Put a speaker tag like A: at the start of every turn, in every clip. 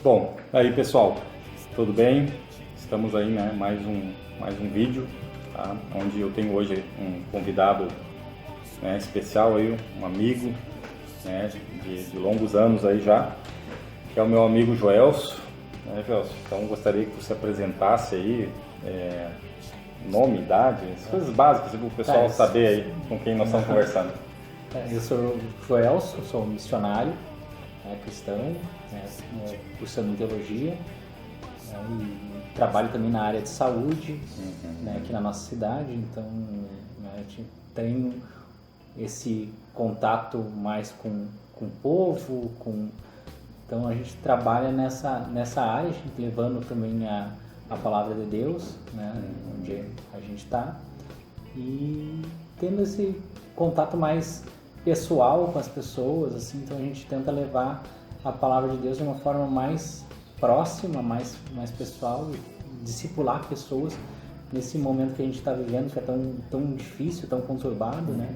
A: Bom, aí pessoal, tudo bem? Estamos aí, né, mais um vídeo, tá? Onde eu tenho hoje um convidado, né, especial aí, um amigo, né, de longos anos aí já, que é o meu amigo Joelso, né, Joelso? Então gostaria que você apresentasse aí, nome, idade, as coisas básicas para o pessoal saber aí com quem nós estamos conversando.
B: Eu sou o Joelso, sou missionário, cristão, cursando teologia, e trabalho também na área de saúde, aqui na nossa cidade. Então a gente tem esse contato mais com o povo, então a gente trabalha nessa área, a gente levando também a palavra de Deus, onde a gente está, e tendo esse contato mais pessoal com as pessoas, assim. Então a gente tenta levar a palavra de Deus de uma forma mais próxima, mais pessoal, e discipular pessoas nesse momento que a gente está vivendo, que é tão difícil, tão conturbado, né?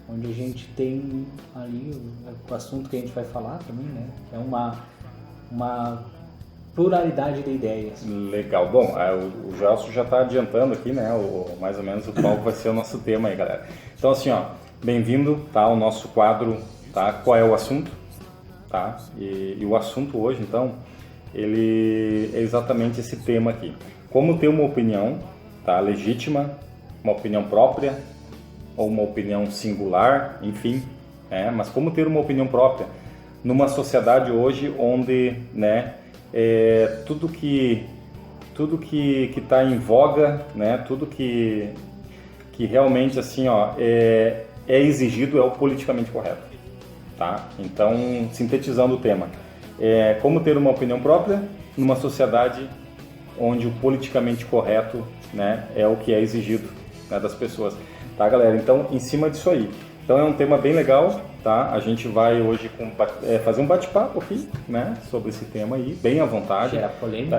B: Onde a gente tem ali o assunto que a gente vai falar também, né? É uma pluralidade de ideias.
A: Legal. Bom, o Gelson já está adiantando aqui, né? Mais ou menos qual vai ser o nosso tema aí, galera. Então, assim, ó, bem-vindo, tá, ao nosso quadro, tá? Qual é o assunto, tá? E o assunto hoje, então, ele é exatamente esse tema aqui. Como ter uma opinião, tá, legítima, uma opinião própria ou uma opinião singular, enfim, mas como ter uma opinião própria numa sociedade hoje onde, né, tudo que está em voga, né, tudo que realmente, assim, ó, é exigido é o politicamente correto, tá? Então, sintetizando o tema, como ter uma opinião própria numa sociedade onde o politicamente correto, né, é o que é exigido, né, das pessoas, tá, galera? Então, em cima disso aí. Então, é um tema bem legal, tá? A gente vai hoje fazer um bate-papo aqui, né, sobre esse tema aí, bem à vontade.
B: Gera polêmica.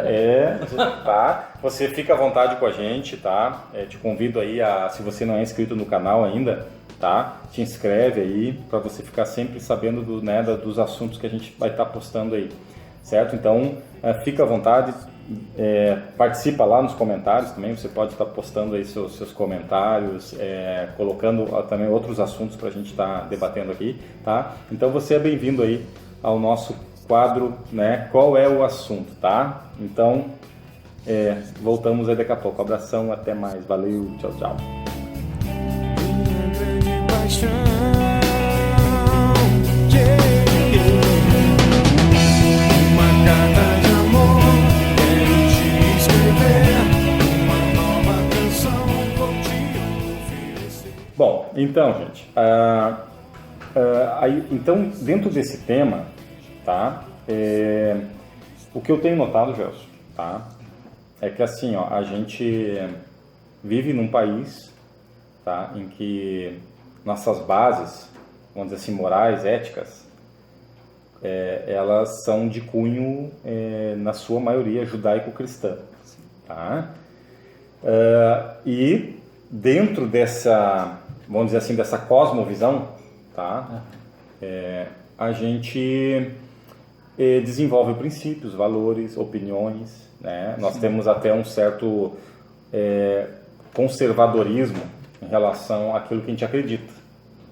A: Tá? Você fica à vontade com a gente, tá? Te convido aí se você não é inscrito no canal ainda, tá? Te inscreve aí para você ficar sempre sabendo dos assuntos que a gente vai estar postando aí, certo? Então, fica à vontade. Participa lá nos comentários também, você pode estar postando aí seus comentários, colocando também outros assuntos para a gente estar debatendo aqui, tá? Então você é bem-vindo aí ao nosso quadro, né? Qual é o assunto, tá? Então, voltamos aí daqui a pouco. Abração, até mais, valeu, tchau, tchau. Bom, então, gente, então, dentro desse tema, tá, o que eu tenho notado, Gelson, tá, é que, assim, ó, a gente vive num país, tá, em que nossas bases, vamos dizer assim, morais, éticas, elas são de cunho, na sua maioria, judaico-cristã, tá, e dentro dessa, vamos dizer assim, dessa cosmovisão, tá? A gente desenvolve princípios, valores, opiniões, né? Nós temos até um certo conservadorismo em relação àquilo que a gente acredita,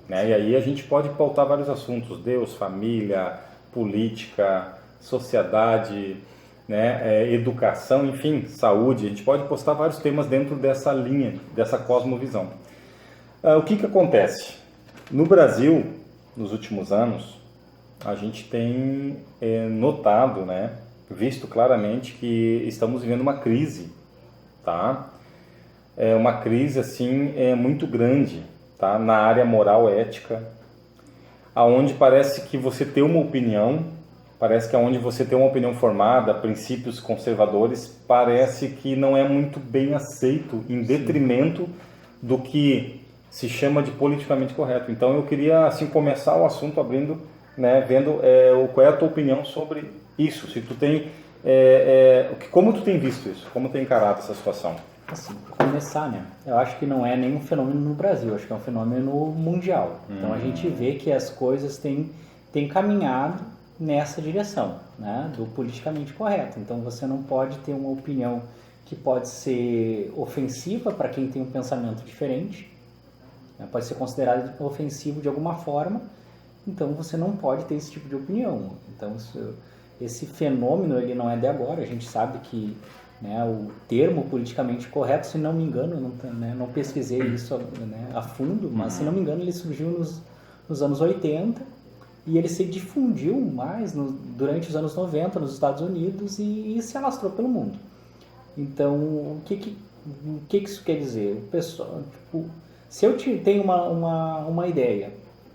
A: né? E aí a gente pode pautar vários assuntos: Deus, família, política, sociedade, né, educação, enfim, saúde. A gente pode postar vários temas dentro dessa linha, dessa cosmovisão. O que acontece? No Brasil, nos últimos anos, a gente tem notado, né, visto claramente que estamos vivendo uma crise, tá? Uma crise, assim, muito grande, tá? Na área moral, ética, aonde parece que você ter uma opinião, parece que onde você tem uma opinião formada, princípios conservadores, parece que não é muito bem aceito, em detrimento do que se chama de politicamente correto. Então eu queria, assim, começar o assunto abrindo, né, vendo qual é a tua opinião sobre isso. Se tu tem, como tu tem visto isso, como tu tem encarado essa situação?
B: Assim, para começar, né? Eu acho que não é nenhum fenômeno no Brasil, acho que é um fenômeno mundial. Então a gente vê que as coisas têm caminhado nessa direção, né, do politicamente correto. Então você não pode ter uma opinião que pode ser ofensiva para quem tem um pensamento diferente, né, pode ser considerado ofensivo de alguma forma, então você não pode ter esse tipo de opinião. Então esse fenômeno ele não é de agora, a gente sabe que, né, o termo politicamente correto, se não me engano, não pesquisei isso, né, a fundo, mas se não me engano ele surgiu nos anos 80, e ele se difundiu mais durante os anos 90 nos Estados Unidos e se alastrou pelo mundo. Então, o que isso quer dizer? O pessoal, tipo, se eu tenho uma ideia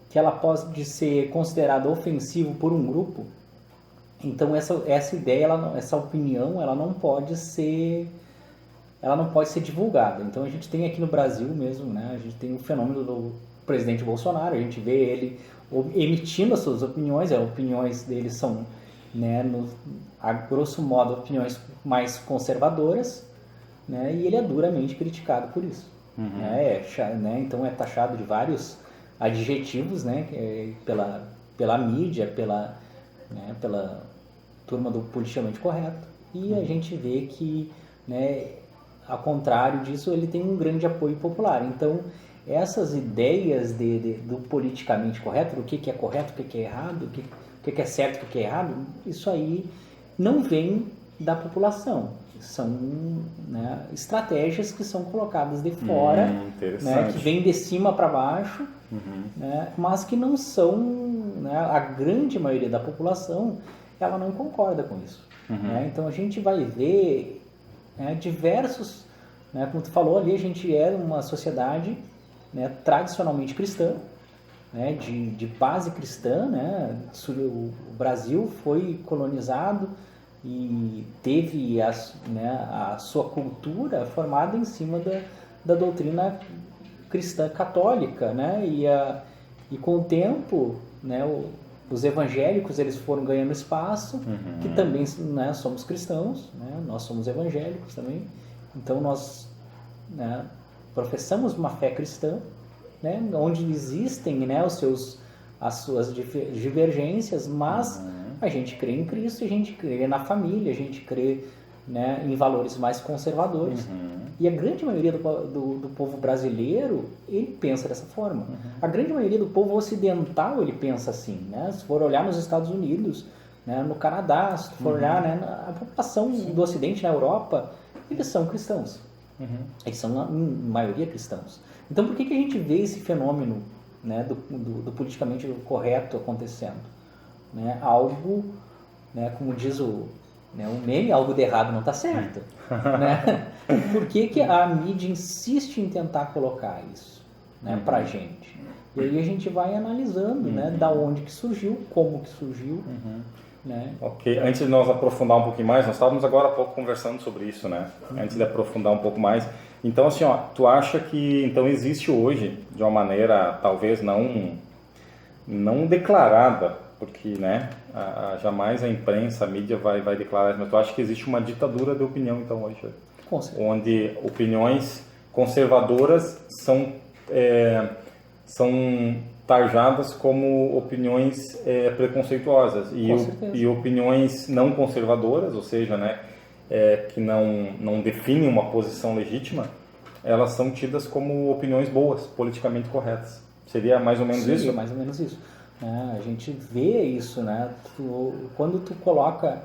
B: que ela pode ser considerada ofensiva por um grupo, então essa ideia, essa opinião, ela não pode ser divulgada. Então a gente tem aqui no Brasil mesmo, né? A gente tem o fenômeno do presidente Bolsonaro, a gente vê ele emitindo as suas opiniões, as opiniões dele são, né, a grosso modo, opiniões mais conservadoras, né? E ele é duramente criticado por isso. Né? Então é taxado de vários adjetivos, né? Pela mídia, pela turma do politicamente correto, e a gente vê que, né, ao contrário disso, ele tem um grande apoio popular. Então, essas ideias do politicamente correto, do que é correto, o que é errado, o que é certo, o que é errado, isso aí não vem da população. São, né, estratégias que são colocadas de fora, né, que vêm de cima para baixo, né, mas que não são, né, a grande maioria da população, ela não concorda com isso. Né? Então a gente vai ver, né, diversos, né, como tu falou ali, a gente é uma sociedade, né, tradicionalmente cristã, né, de base cristã, né? O Brasil foi colonizado e teve a sua cultura formada em cima da doutrina cristã católica, né? E com o tempo, né, os evangélicos eles foram ganhando espaço, que também, né, somos cristãos, né? Nós somos evangélicos também, então nós, né, professamos uma fé cristã, né, onde existem, né, as suas divergências, mas a gente crê em Cristo, a gente crê na família, a gente crê, né, em valores mais conservadores. E a grande maioria do povo brasileiro, ele pensa dessa forma. A grande maioria do povo ocidental, ele pensa assim, né? Se for olhar nos Estados Unidos, né, no Canadá, se for olhar, né, a população do Ocidente, na Europa, eles são cristãos. Eles são, na maioria, cristãos. Então, por que a gente vê esse fenômeno, né, do politicamente correto acontecendo? Né? Algo, né, como diz o meme, algo de errado não está certo. Né? Por que a mídia insiste em tentar colocar isso, né, pra gente? E aí a gente vai analisando, né, da onde que surgiu, como que surgiu. Né?
A: Ok, antes de nós aprofundar um pouquinho mais, nós estávamos agora há pouco conversando sobre isso, né? Antes de aprofundar um pouco mais, então assim, ó, tu acha que então existe hoje, de uma maneira talvez não declarada, porque, né, jamais a imprensa, a mídia vai declarar, mas tu acha que existe uma ditadura de opinião então hoje?
B: Com certeza.
A: Onde opiniões conservadoras são tarjadas como opiniões preconceituosas e opiniões não conservadoras, ou seja, né, que não definem uma posição legítima, elas são tidas como opiniões boas, politicamente corretas. Seria mais ou menos isso?
B: Seria mais ou menos isso. A gente vê isso, né? Quando tu coloca,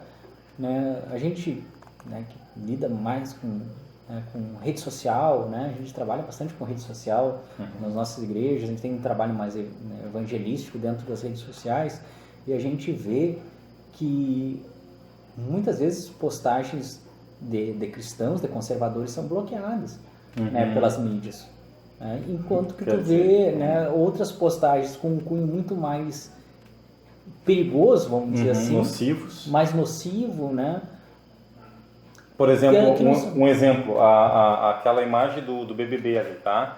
B: né, a gente, né, que lida mais com rede social, né? A gente trabalha bastante com rede social nas nossas igrejas, a gente tem um trabalho mais, né, evangelístico dentro das redes sociais, e a gente vê que muitas vezes postagens de cristãos, de conservadores, são bloqueadas, né, pelas mídias. Né? Enquanto que tu vê, né, outras postagens com um cunho muito mais perigoso, vamos dizer assim, mais nocivo, né?
A: Por exemplo, um exemplo, aquela imagem do BBB ali, tá?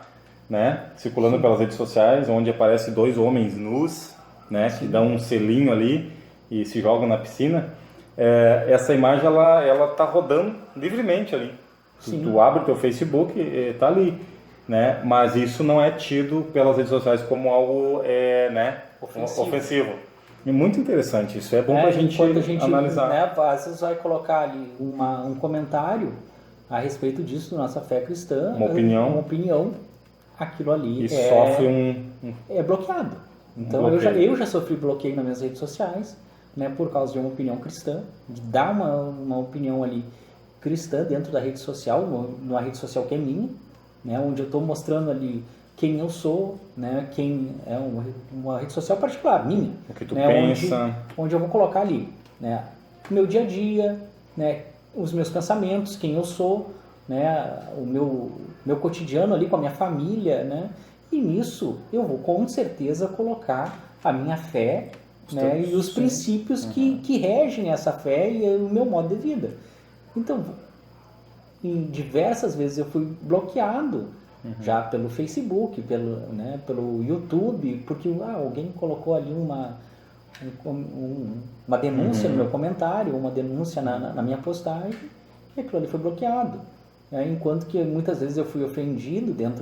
A: Né? Circulando pelas redes sociais, onde aparece dois homens nus, né? Que dão um selinho ali e se jogam na piscina. Essa imagem, ela tá rodando livremente ali. Tu abre o teu Facebook, tá ali, né? Mas isso não é tido pelas redes sociais como algo, né, ofensivo. É muito interessante isso, é bom para a gente analisar.
B: Né, às vezes vai colocar ali um comentário a respeito disso, da nossa fé cristã, uma opinião, aquilo ali
A: sofre
B: é bloqueado. Então eu já sofri bloqueio nas minhas redes sociais, né, por causa de uma opinião cristã, de dar uma opinião ali cristã dentro da rede social, numa rede social que é minha, né, onde eu estou mostrando ali quem eu sou, né, quem é uma rede social particular, minha.
A: O que tu
B: né,
A: pensa.
B: onde eu vou colocar ali, né, o meu dia a dia, né, os meus pensamentos, quem eu sou, né, o meu cotidiano ali com a minha família, né, e nisso eu vou com certeza colocar a minha fé, né, e os princípios que regem essa fé e o meu modo de vida. Então, em diversas vezes eu fui bloqueado, já pelo Facebook, pelo YouTube, porque alguém colocou ali uma denúncia no meu comentário, uma denúncia na minha postagem, e aquilo ali foi bloqueado. Enquanto que muitas vezes eu fui ofendido dentro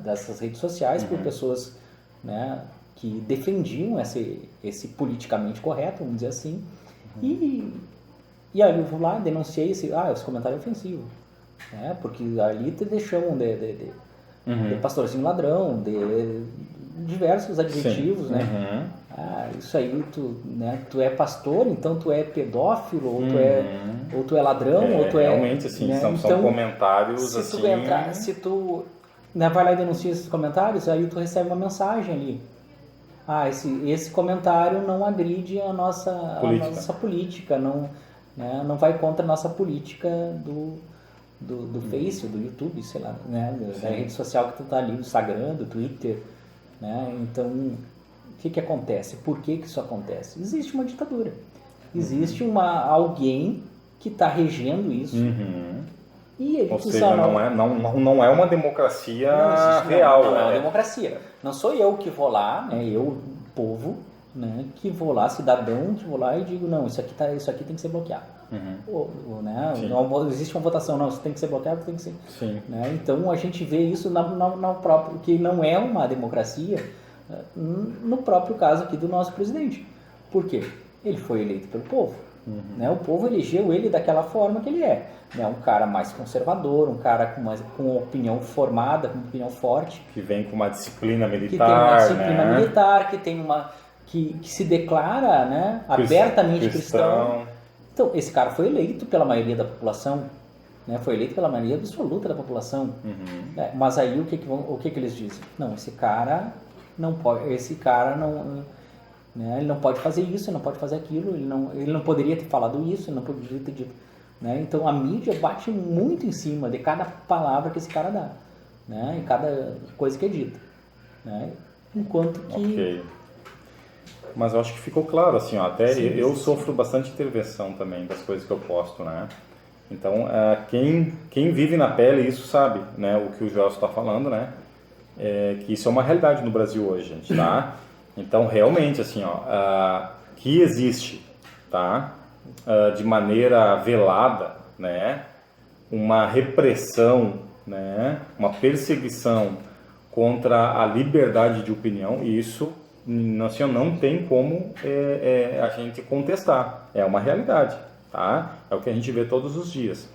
B: dessas redes sociais por pessoas, né, que defendiam esse politicamente correto, vamos dizer assim, e aí eu vou lá, denunciei esse comentário ofensivo, né, porque ali te chamam de pastorzinho ladrão, de diversos adjetivos, né? Isso aí, tu é pastor, então tu é pedófilo, ou tu é ladrão, ou tu é...
A: Realmente, assim,
B: né?
A: são comentários,
B: se tu né, vai lá e denuncia esses comentários, aí tu recebe uma mensagem ali. Esse comentário não agride a nossa política, não vai contra a nossa política do Face, do YouTube, sei lá, né, da rede social que tu tá ali, do Instagram, do Twitter, né, então o que acontece? Por que isso acontece? Existe uma ditadura, existe alguém que está regendo isso, e ele,
A: ou seja, não é uma democracia real.
B: Não é uma democracia, não sou eu que vou lá, né, eu, povo, né, que vou lá, cidadão, que vou lá e digo, não, isso aqui tem que ser bloqueado. Né? Não existe uma votação, não, isso tem que ser bloqueado, tem que ser. Né? Então a gente vê isso na própria, que não é uma democracia, no próprio caso aqui do nosso presidente. Por quê? Ele foi eleito pelo povo. Né? O povo elegeu ele daquela forma que ele é. Né? Um cara mais conservador, um cara com uma opinião formada, com uma opinião forte.
A: Que vem com uma disciplina militar.
B: Que tem uma disciplina militar, que tem que se declara, né, abertamente cristão. Então, esse cara foi eleito pela maioria da população, né, foi eleito pela maioria absoluta da população. Né, mas aí o que eles dizem? Não, esse cara não pode, né, ele não pode fazer isso, ele não pode fazer aquilo, ele não poderia ter falado isso, ele não poderia ter dito. Né? Então a mídia bate muito em cima de cada palavra que esse cara dá, né, e cada coisa que é dita. Né? Enquanto que...
A: Mas eu acho que ficou claro, assim, ó, até eu sofro bastante intervenção também das coisas que eu posto, né? Então, quem vive na pele isso sabe, né, o que o Joelson está falando, né? Que isso é uma realidade no Brasil hoje, gente, tá? Então, realmente, assim, ó, que existe, tá? De maneira velada, né? Uma repressão, né? Uma perseguição contra a liberdade de opinião, e isso... Assim, não tem como a gente contestar, é uma realidade, tá? É o que a gente vê todos os dias.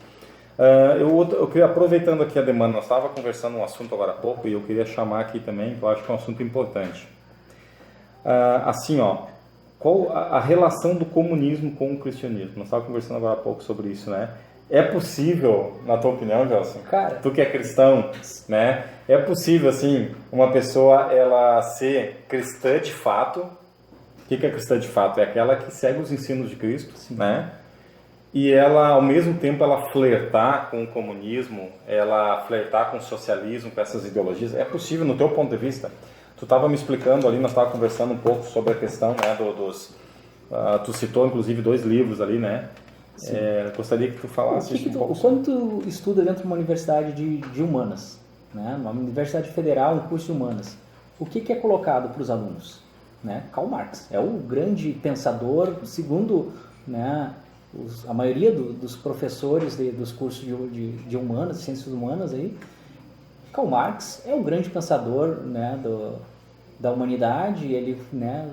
A: Eu queria, aproveitando aqui a demanda, nós estávamos conversando um assunto agora há pouco e eu queria chamar aqui também, que eu acho que é um assunto importante. Assim, ó, qual a relação do comunismo com o cristianismo? Nós estávamos conversando agora há pouco sobre isso, né? É possível, na tua opinião, Gelson, tu que é cristão, né? É possível, assim, uma pessoa ela ser cristã de fato? O que é cristã de fato? É aquela que segue os ensinos de Cristo, né? E ela, ao mesmo tempo, ela flertar com o comunismo, ela flertar com o socialismo, com essas ideologias. É possível, no teu ponto de vista? Tu estava me explicando ali, nós estávamos conversando um pouco sobre a questão, né, tu citou, inclusive, 2 livros ali, né? Gostaria que tu falasse isso um pouco.
B: Quando tu estuda dentro de uma universidade de humanas, né, uma universidade federal, um curso de humanas, o que é colocado para os alunos? Né? Karl Marx é o grande pensador, segundo, né, a maioria dos professores dos cursos de humanas, de ciências humanas, aí, Karl Marx é o grande pensador, né, da humanidade. Ele, né,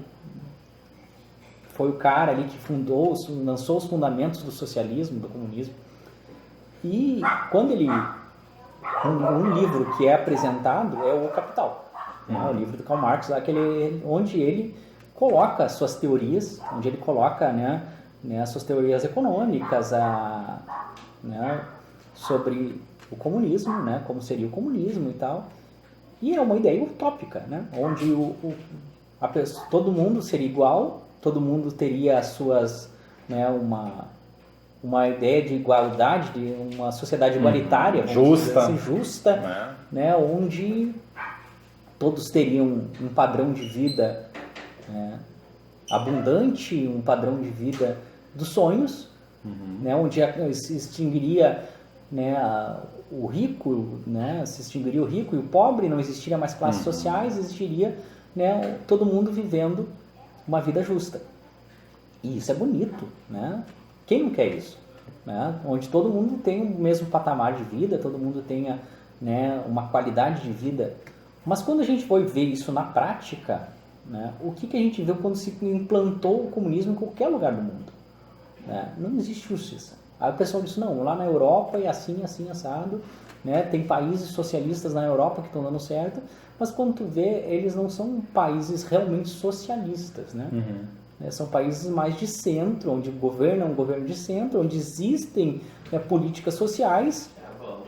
B: foi o cara ali que lançou os fundamentos do socialismo, do comunismo. E quando ele... Um livro que é apresentado é o Capital, né? O livro do Karl Marx, lá, onde ele coloca suas teorias, onde ele coloca, né, as suas teorias econômicas, né, sobre o comunismo, né, como seria o comunismo e tal. E é uma ideia utópica, né, onde todo mundo seria igual, todo mundo teria as suas, né, uma ideia de igualdade, de uma sociedade igualitária, justa, né, onde todos teriam um padrão de vida, né, abundante, um padrão de vida dos sonhos, né, onde se extinguiria, né, o rico, né, se extinguiria o rico e o pobre, não existiria mais classes sociais, existiria, né, todo mundo vivendo uma vida justa. E isso é bonito, né? Quem não quer isso? Né? Onde todo mundo tem o mesmo patamar de vida, todo mundo tenha, né, uma qualidade de vida. Mas quando a gente foi ver isso na prática, né, o que a gente viu quando se implantou o comunismo em qualquer lugar do mundo? Né? Não existe justiça. Aí o pessoal disse, não, lá na Europa é assim, assim, assado, né? Tem países socialistas na Europa que estão dando certo, mas quando tu vê, eles não são países realmente socialistas, né? São países mais de centro, onde o governo é um governo de centro, onde existem, né, políticas sociais,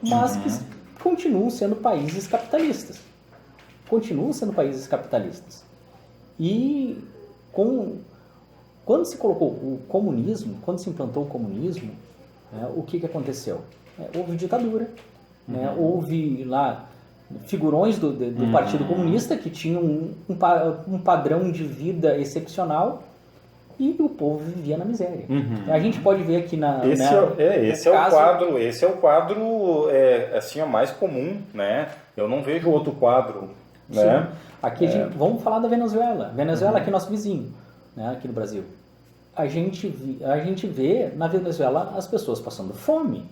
B: mas que continuam sendo países capitalistas. Continuam sendo países capitalistas. E quando se colocou o comunismo, quando se implantou o comunismo, né, o que aconteceu? Houve ditadura, né, houve lá figurões do Partido Comunista que tinham um padrão de vida excepcional, e o povo vivia na miséria. A gente pode ver aqui
A: esse é o quadro assim, o mais comum, né? Eu não vejo outro quadro, né?
B: Aqui vamos falar da Venezuela. Venezuela aqui é nosso vizinho, né? Aqui no Brasil. A gente vê na Venezuela as pessoas passando fome,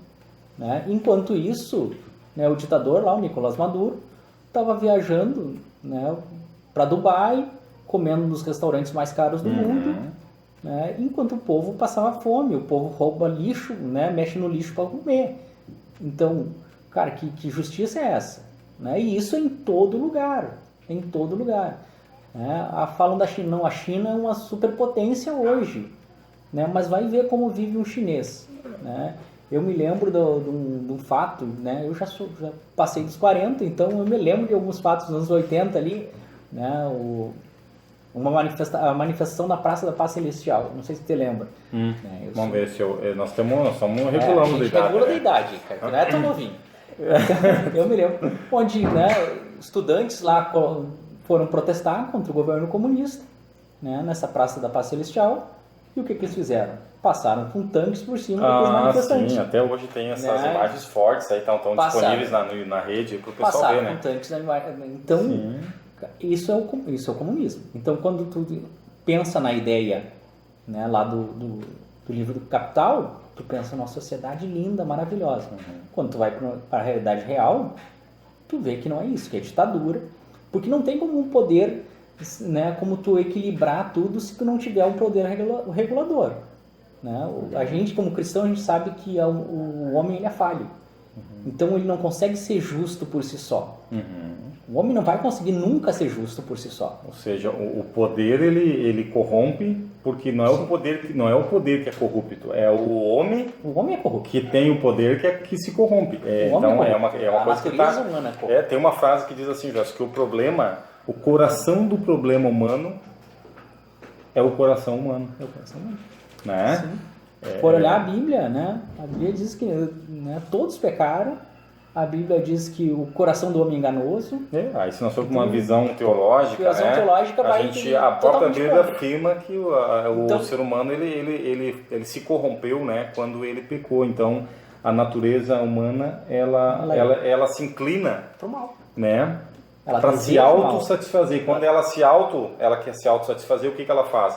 B: né? Enquanto isso, né, o ditador lá, o Nicolás Maduro, estava viajando, né, para Dubai, comendo nos restaurantes mais caros do mundo, né, enquanto o povo passava fome, o povo rouba lixo, né, mexe no lixo para comer. Então, cara, que justiça é essa? Né? E isso é em todo lugar, Né? Falam da China, não, a China é uma superpotência hoje, né, mas vai ver como vive um chinês. Né? Eu me lembro de um fato, né, eu já passei dos 40, então eu me lembro de alguns fatos dos anos 80 ali, né, a manifestação na Praça da Paz Celestial, não sei se você lembra.
A: Vamos ver se nós estamos regulando da idade.
B: Regula da idade, cara, não é tão novinho. Eu me lembro, onde, né, estudantes lá foram protestar contra o governo comunista, né, nessa Praça da Paz Celestial, e o que eles fizeram? Passaram com tanques por cima dos manifestantes.
A: Sim, até hoje tem essas imagens fortes aí, estão disponíveis na rede para o pessoal ver, né?
B: Passaram com tanques, então... Isso é o comunismo. Então, quando tu pensa na ideia, né, lá do livro do Capital, tu pensa numa sociedade linda, maravilhosa. Quando tu vai para a realidade real, tu vê que não é isso, que é ditadura, porque não tem como um poder, né, como tu equilibrar tudo se tu não tiver um poder regulador. Né? A gente, como cristão, a gente sabe que o homem ele é falho. Então, ele não consegue ser justo por si só. O homem não vai conseguir nunca ser justo por si só.
A: Ou seja, o poder ele corrompe, porque não é o poder que é corrupto, é o homem.
B: O homem é corrupto.
A: Que tem o poder que se corrompe. Então é uma coisa que
B: humana é corrupta.
A: tem uma frase que diz assim, Jorge, que o coração do problema humano é o coração humano.
B: É o coração humano.
A: Né?
B: Sim. Por olhar a Bíblia, né? A Bíblia diz que, né, todos pecaram. A Bíblia diz que o coração do homem é enganoso.
A: Aí se nós formos uma visão teológica, a própria Bíblia afirma que o ser humano ele se corrompeu, né, quando ele pecou. Então a natureza humana ela se inclina
B: pro mal,
A: né, para se autossatisfazer. Quando ela quer se autossatisfazer, o que ela faz?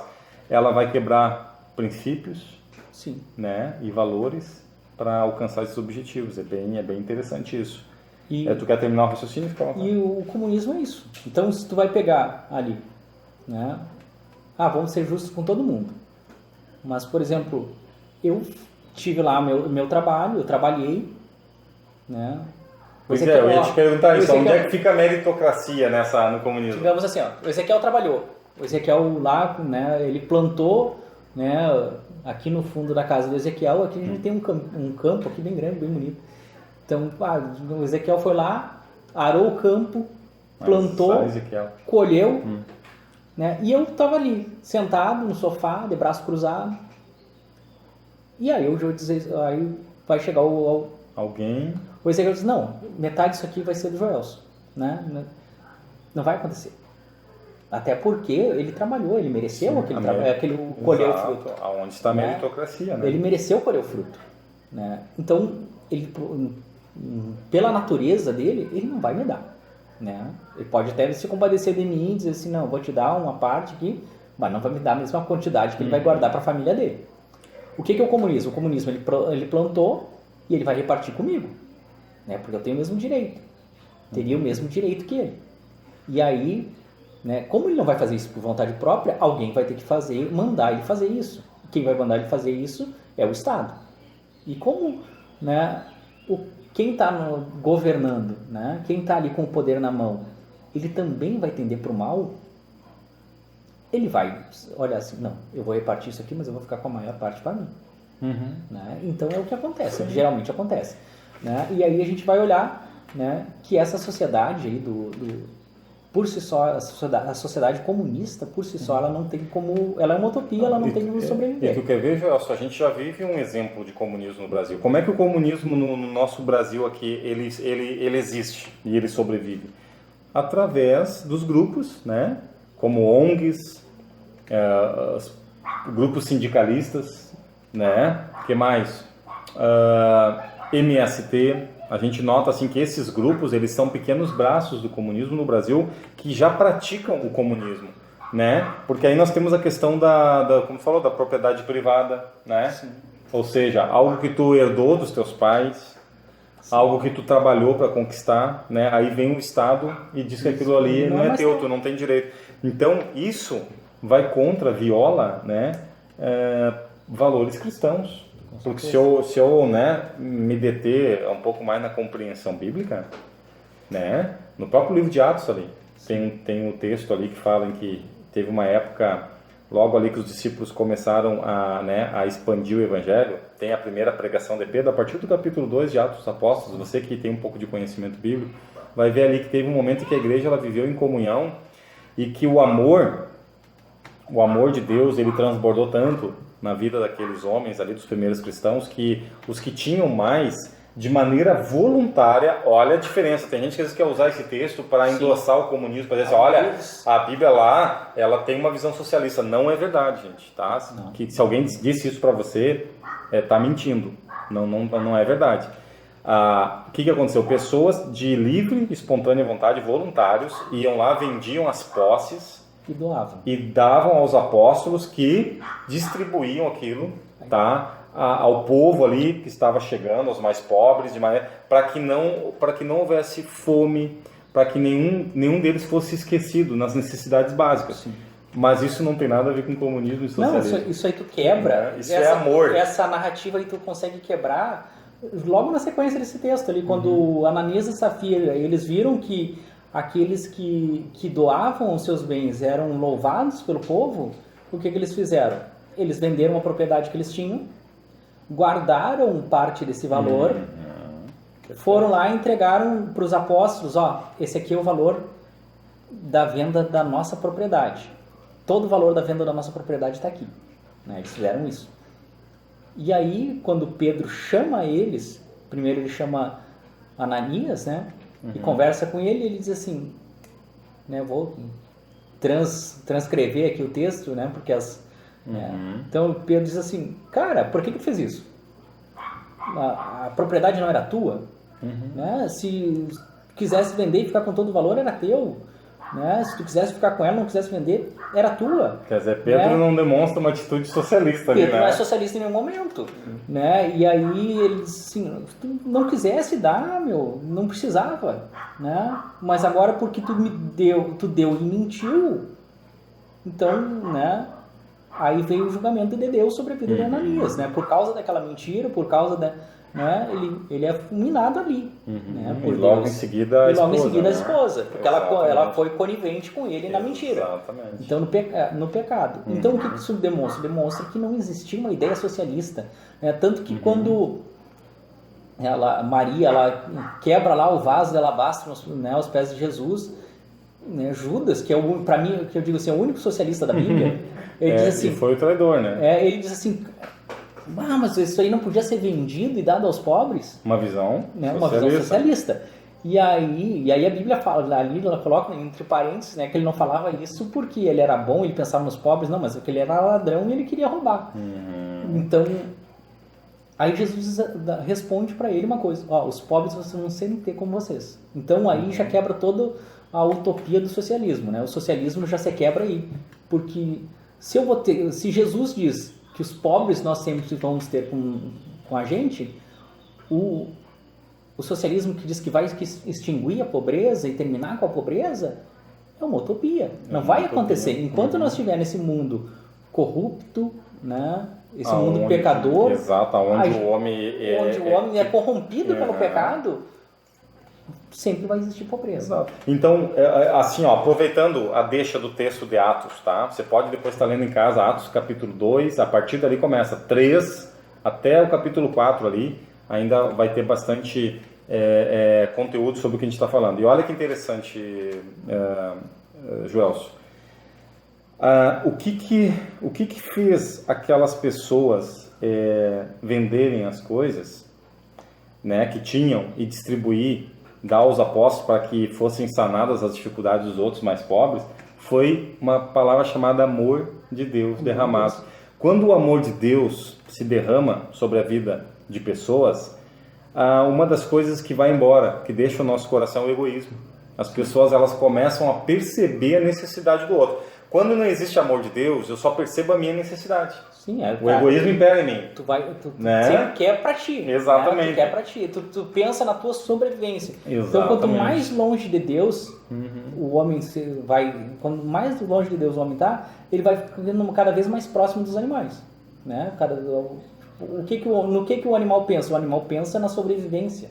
A: Ela vai quebrar princípios,
B: sim,
A: né, e valores para alcançar esses objetivos. É bem interessante isso. Tu quer terminar o raciocínio?
B: E o comunismo é isso. Então, se tu vai pegar ali, né, vamos ser justos com todo mundo. Mas, por exemplo, eu tive lá meu trabalho, eu trabalhei, né?
A: Pois é, eu ia te perguntar isso, onde é que fica a meritocracia no comunismo?
B: Digamos assim, ó, o Ezequiel trabalhou, o Ezequiel lá, né, ele plantou, né, aqui no fundo da casa do Ezequiel, aqui a gente tem um campo aqui bem grande, bem bonito. Então, o Ezequiel foi lá, arou o campo, plantou, colheu, né, e eu estava ali, sentado no sofá, de braço cruzado, e aí aí vai chegar
A: alguém...
B: O Ezequiel diz, não, metade disso aqui vai ser do Joelson, né? Não vai acontecer. Até porque ele trabalhou, ele mereceu aquele colher o fruto.
A: Aonde está a meritocracia, né?
B: Ele mereceu colher o fruto, né? Então, ele, pela natureza dele, ele não vai me dar, né? Ele pode até se compadecer de mim e dizer assim, não, vou te dar uma parte aqui, mas não vai me dar a mesma quantidade que ele vai guardar para a família dele. O que é o comunismo? O comunismo, ele plantou e ele vai repartir comigo, né? Porque eu tenho o mesmo direito, teria o mesmo direito que ele. E aí, né, como ele não vai fazer isso por vontade própria, alguém vai ter que mandar ele fazer isso. Quem vai mandar ele fazer isso é o Estado. E como, né, quem está governando, né, quem está ali com o poder na mão, ele também vai tender para o mal, ele vai olhar assim, não, eu vou repartir isso aqui, mas eu vou ficar com a maior parte para mim. Né? Então é o que acontece, geralmente acontece. Né? E aí a gente vai olhar, né, que essa sociedade aí por si só, a sociedade comunista, por si só, ela não tem como... Ela é uma utopia, ela não tem como sobreviver.
A: E tu quer ver, Joelson, a gente já vive um exemplo de comunismo no Brasil. Como é que o comunismo no nosso Brasil aqui, ele existe e ele sobrevive? Através dos grupos, né? Como ONGs, grupos sindicalistas, né? Que mais? MST. A gente nota assim que esses grupos, eles são pequenos braços do comunismo no Brasil que já praticam o comunismo, né? Porque aí nós temos a questão como falou, da propriedade privada, né? Sim. Ou seja, algo que tu herdou dos teus pais, sim, algo que tu trabalhou para conquistar, né? Aí vem o Estado e diz que aquilo ali não é teu, tu não tem direito. Então isso vai viola, né? Valores cristãos. Porque se eu né, me deter um pouco mais na compreensão bíblica, né, no próprio livro de Atos ali, tem um texto ali que fala em que teve uma época, logo ali que os discípulos começaram a expandir o evangelho, tem a primeira pregação de Pedro, a partir do capítulo 2 de Atos dos Apóstolos, você que tem um pouco de conhecimento bíblico, vai ver ali que teve um momento em que a igreja ela viveu em comunhão e que o amor de Deus, ele transbordou tanto na vida daqueles homens ali, dos primeiros cristãos, que os que tinham mais, de maneira voluntária, olha a diferença, tem gente que às vezes quer usar esse texto para endossar o comunismo, para dizer assim, olha, a Bíblia lá, ela tem uma visão socialista. Não é verdade, gente, tá? Que se alguém disse isso para você, tá mentindo, não é verdade. O que aconteceu? Pessoas de livre, espontânea vontade, voluntários, iam lá, vendiam as posses, e davam aos apóstolos que distribuíam aquilo, tá, ao povo ali que estava chegando, aos mais pobres, de maneira para que não houvesse fome, para que nenhum deles fosse esquecido nas necessidades básicas. Sim. Mas isso não tem nada a ver com comunismo e socialismo.
B: Não, isso aí tu quebra.
A: Isso é amor.
B: Essa narrativa aí tu consegue quebrar logo na sequência desse texto ali, quando Ananias e Safira, eles viram que aqueles que doavam os seus bens eram louvados pelo povo, o que eles fizeram? Eles venderam a propriedade que eles tinham, guardaram parte desse valor, foram lá e entregaram para os apóstolos, esse aqui é o valor da venda da nossa propriedade. Todo o valor da venda da nossa propriedade está aqui. Né? Eles fizeram isso. E aí, quando Pedro chama eles, primeiro ele chama Ananias, né? E conversa com ele, ele diz assim, né, vou transcrever aqui o texto, né, porque então Pedro diz assim, cara, por que tu fez isso? A propriedade não era tua, né? Se quisesse vender e ficar com todo o valor, era teu, né? Se tu quisesse ficar com ela, não quisesse vender, era tua.
A: Quer dizer, Pedro não demonstra uma atitude socialista ali, né?
B: Pedro não é socialista em nenhum momento, né? E aí ele diz assim, se tu não quisesse dar, não precisava, né? Mas agora porque tu deu e mentiu, então, né? aí veio o julgamento de Deus sobre a vida de Ananias, né? Por causa daquela mentira, por causa da... Né? Ele é fulminado ali, né?
A: Por e logo Deus. Em seguida a
B: e logo
A: esposa,
B: em seguida
A: né?
B: a esposa, porque ela foi conivente com ele na mentira.
A: Exatamente.
B: Então no pecado. Então o que isso demonstra? Demonstra que não existia uma ideia socialista, né? Tanto que quando Maria ela quebra lá o vaso de alabastro, né, aos pés de Jesus, né? Judas, que é para mim, que eu digo assim, é o único socialista da Bíblia, ele diz assim,
A: foi o traidor, né?
B: Ele diz assim, mas isso aí não podia ser vendido e dado aos pobres?
A: Uma visão,
B: né? Uma visão socialista. E aí a Bíblia fala, ali ela coloca entre parênteses, né, que ele não falava isso porque ele era bom, ele pensava nos pobres, não, mas porque ele era ladrão e ele queria roubar. Então, aí Jesus responde para ele uma coisa, os pobres vocês vão sempre ter como vocês. Então aí já quebra toda a utopia do socialismo, né? O socialismo já se quebra aí, porque se Jesus diz que os pobres nós sempre vamos ter com a gente, o socialismo que diz que vai extinguir a pobreza e terminar com a pobreza é uma utopia. Não vai acontecer. Enquanto nós estivermos nesse mundo corrupto, né? Esse mundo pecador,
A: exato, onde o homem
B: é corrompido pelo pecado, sempre vai existir pobreza.
A: Exato. Então, assim, aproveitando a deixa do texto de Atos, tá? Você pode depois estar lendo em casa Atos capítulo 2, a partir dali começa 3 até o capítulo 4 ali, ainda vai ter bastante conteúdo sobre o que a gente está falando. E olha que interessante, Joelson. O que fez aquelas pessoas venderem as coisas, né, que tinham e distribuir, dar aos apóstolos para que fossem sanadas as dificuldades dos outros mais pobres? Foi uma palavra chamada amor de Deus derramado. Quando o amor de Deus se derrama sobre a vida de pessoas, uma das coisas que vai embora, que deixa o nosso coração, é o egoísmo. As pessoas elas começam a perceber a necessidade do outro. Quando não existe amor de Deus, eu só percebo a minha necessidade.
B: Sim,
A: o egoísmo impera em mim.
B: Tu sempre quer pra ti.
A: Exatamente.
B: Né? Tu quer pra ti. Tu pensa na tua sobrevivência.
A: Exatamente.
B: Então, quanto mais longe de Deus o homem vai... Quanto mais longe de Deus o homem está, ele vai ficando cada vez mais próximo dos animais. Né? No que o animal pensa? O animal pensa na sobrevivência.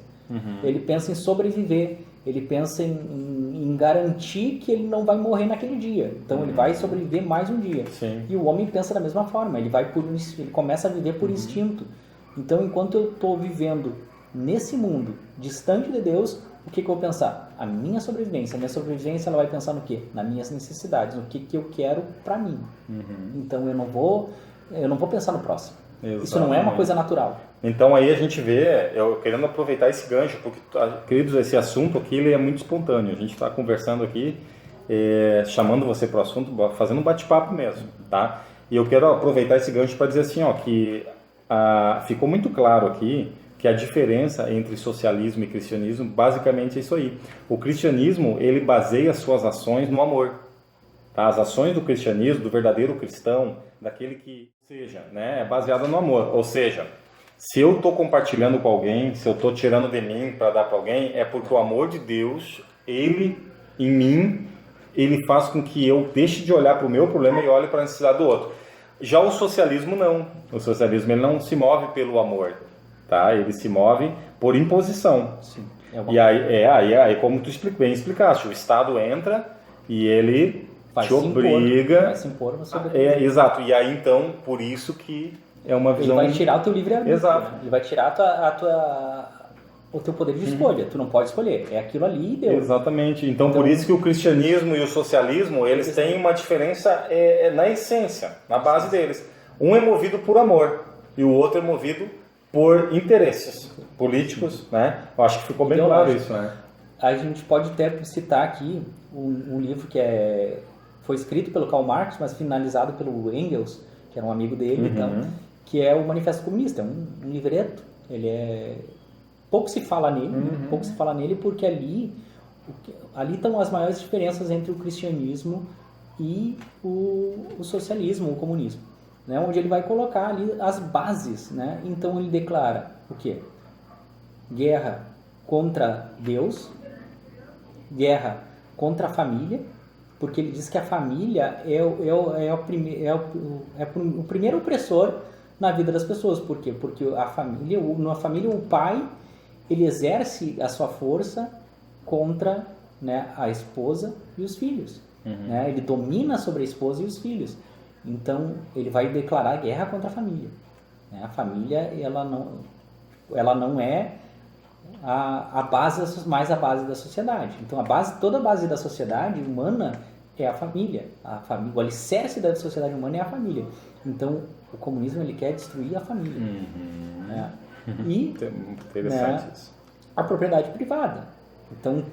B: Ele pensa em sobreviver. Ele pensa em garantir que ele não vai morrer naquele dia. Então ele vai sobreviver mais um dia.
A: Sim.
B: E o homem pensa da mesma forma. Ele começa a viver por instinto. Então, enquanto eu estou vivendo nesse mundo distante de Deus, o que eu vou pensar? A minha sobrevivência. A minha sobrevivência ela vai pensar no quê? Nas minhas necessidades, no que eu quero para mim. Então eu não vou pensar no próximo. Exatamente. Isso não é uma coisa natural.
A: Então aí a gente vê, eu querendo aproveitar esse gancho, porque, queridos, esse assunto aqui ele é muito espontâneo. A gente está conversando aqui, chamando você para o assunto, fazendo um bate-papo mesmo, tá? E eu quero aproveitar esse gancho para dizer assim, que ficou muito claro aqui que a diferença entre socialismo e cristianismo basicamente é isso aí. O cristianismo, ele baseia suas ações no amor. Tá? As ações do cristianismo, do verdadeiro cristão, daquele que seja, né, é baseado no amor. Ou seja, se eu estou compartilhando com alguém, se eu estou tirando de mim para dar para alguém, é porque o amor de Deus, ele em mim, ele faz com que eu deixe de olhar para o meu problema e olhe para a necessidade do outro. Já o socialismo não. O socialismo ele não se move pelo amor, tá? Ele se move por imposição.
B: Sim.
A: E aí como tu bem explicaste, o Estado entra e ele te obriga.
B: Vai se impor você.
A: Exato. E aí então, por isso que é uma visão.
B: Ele vai tirar o teu livre-arbítrio.
A: Exato.
B: Né? Ele vai tirar o teu poder de escolha. Tu não pode escolher. É aquilo ali e deu.
A: Exatamente. Então por isso que o cristianismo e o socialismo, eles têm uma diferença na essência, na base deles. Um é movido por amor e o outro é movido por interesses políticos, né? Eu acho que ficou bem claro isso, né?
B: A gente pode até citar aqui um livro que foi escrito pelo Karl Marx, mas finalizado pelo Engels, que era um amigo dele, então, que é o Manifesto Comunista. É um livreto. Pouco se fala nele, porque ali estão as maiores diferenças entre o cristianismo e o socialismo, o comunismo, né? Onde ele vai colocar ali as bases, né? Então ele declara o quê? Guerra contra Deus, guerra contra a família porque ele diz que a família o primeiro opressor na vida das pessoas. Por quê? Porque na família o pai, ele exerce a sua força contra, né, a esposa e os filhos. Né? Ele domina sobre a esposa e os filhos. Então, ele vai declarar guerra contra a família. Né? A família, ela não é mais a base da sociedade. Então, toda a base da sociedade humana é a família. O alicerce da sociedade humana é a família. Então, o comunismo, ele quer destruir a família. Né? E,
A: interessante,
B: né,
A: isso.
B: A propriedade privada. Então,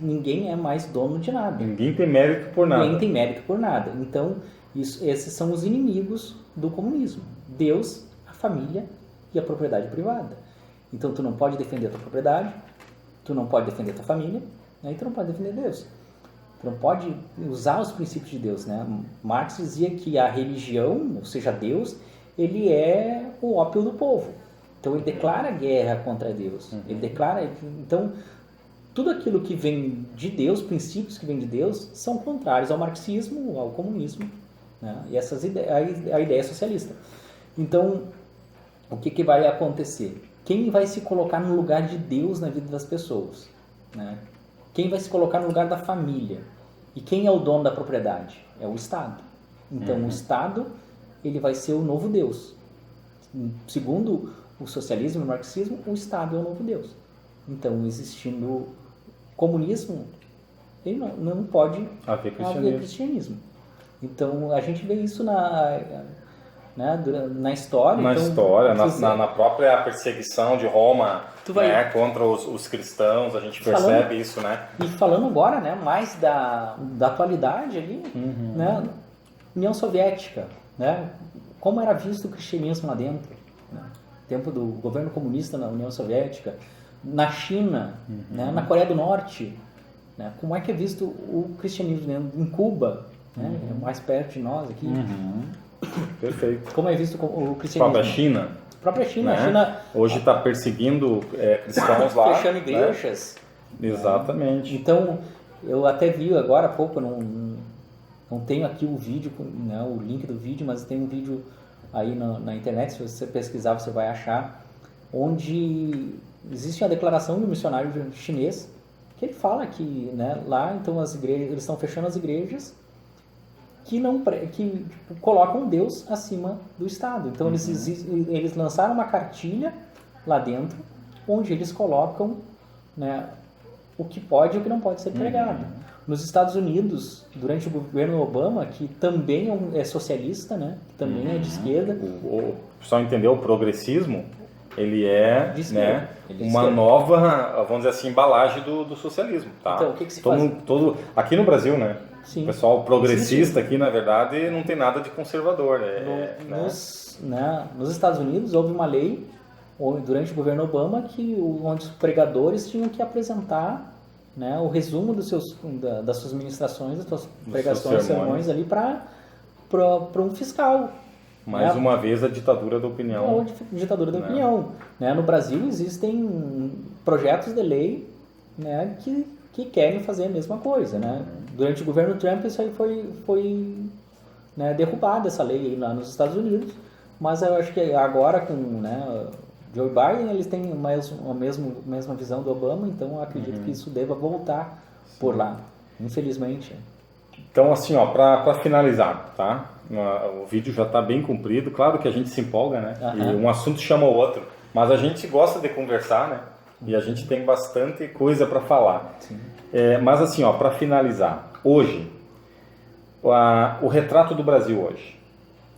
B: ninguém é mais dono de nada.
A: Ninguém tem mérito por nada.
B: Ninguém tem mérito por nada. Então, esses são os inimigos do comunismo. Deus, a família e a propriedade privada. Então, tu não pode defender a tua propriedade, tu não pode defender a tua família, né? E tu não pode defender Deus. Tu não pode usar os princípios de Deus, né? Marx dizia que a religião, ou seja, Deus, ele é o ópio do povo. Então, ele declara guerra contra Deus. Ele declara... Então, tudo aquilo que vem de Deus, princípios que vêm de Deus, são contrários ao marxismo, ao comunismo, né? E a ideia socialista. Então, o que vai acontecer? Quem vai se colocar no lugar de Deus na vida das pessoas? Né? Quem vai se colocar no lugar da família? E quem é o dono da propriedade? É o Estado. Então, o Estado, ele vai ser o novo Deus. Segundo o socialismo e o marxismo, o Estado é o novo Deus. Então, existindo comunismo, ele não pode haver cristianismo. Então, a gente vê isso na história.
A: Na própria perseguição de Roma, né, contra os cristãos, a gente percebe isso, né?
B: E falando agora, né, mais da atualidade ali, né, União Soviética, né, como era visto o cristianismo lá dentro, né, tempo do governo comunista na União Soviética, na China, né, na Coreia do Norte, né, como é que é visto o cristianismo em Cuba, né, mais perto de nós aqui.
A: Perfeito.
B: Como é visto o cristianismo?
A: A própria China.
B: Né? A China
A: hoje está perseguindo cristãos lá.
B: Fechando igrejas.
A: Né? Exatamente.
B: Então, eu até vi agora há pouco, não tenho aqui o vídeo, né, o link do vídeo, mas tem um vídeo aí na internet, se você pesquisar você vai achar, onde existe a declaração de um missionário chinês, que ele fala que, né, lá então eles estão fechando as igrejas que colocam Deus acima do Estado. Então eles lançaram uma cartilha lá dentro, onde eles colocam, né, o que pode e o que não pode ser pregado. Nos Estados Unidos, durante o governo Obama, que também é socialista, né, que também é de esquerda.
A: O pessoal entendeu, o progressismo, ele é, né, uma
B: esquerda.
A: nova, vamos dizer assim, embalagem do socialismo. Tá?
B: Então, o que se faz?
A: Aqui no Brasil, né?
B: Sim.
A: O pessoal progressista aqui, na verdade, não tem nada de conservador.
B: Nos Estados Unidos, houve uma lei, durante o governo Obama, onde os pregadores tinham que apresentar, né, o resumo das suas ministrações, das suas pregações, sermões ali para um fiscal.
A: Mais uma vez, a ditadura da opinião.
B: Ditadura da opinião. Né? No Brasil, existem projetos de lei, né, que querem fazer a mesma coisa, né? Durante o governo Trump isso aí foi né, derrubada essa lei aí lá nos Estados Unidos, mas eu acho que agora com, né, Joe Biden eles têm a mesma visão do Obama, então eu acredito que isso deva voltar por lá, infelizmente.
A: Então assim, ó, para finalizar, tá? O vídeo já está bem comprido, claro que a gente se empolga, né? E um assunto chama o outro, mas a gente gosta de conversar, né? E a gente tem bastante coisa para falar. Mas assim, ó, para finalizar, hoje, o retrato do Brasil hoje.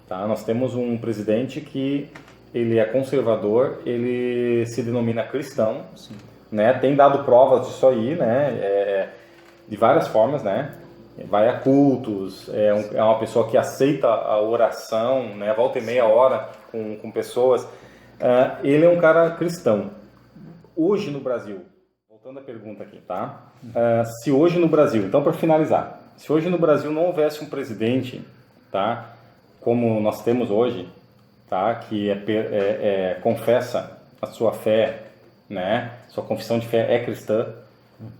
A: Tá? Nós temos um presidente que ele é conservador, ele se denomina cristão, né? Tem dado provas disso aí, né? De várias formas, né? Vai a cultos, é uma pessoa que aceita a oração, né? Volta e meia hora com pessoas. Ele é um cara cristão. Hoje no Brasil, voltando à pergunta aqui, tá? Se hoje no Brasil, então para finalizar, se hoje no Brasil não houvesse um presidente, tá? Como nós temos hoje, tá? Que confessa a sua fé, né? Sua confissão de fé é cristã,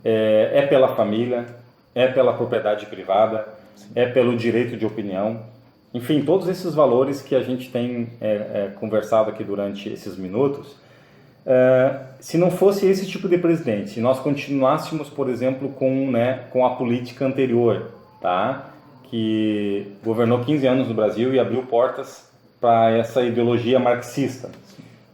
A: é pela família, é pela propriedade privada, é pelo direito de opinião. Enfim, todos esses valores que a gente tem conversado aqui durante esses minutos, se não fosse esse tipo de presidente, se nós continuássemos, por exemplo, com a política anterior, tá? Que governou 15 anos no Brasil e abriu portas para essa ideologia marxista.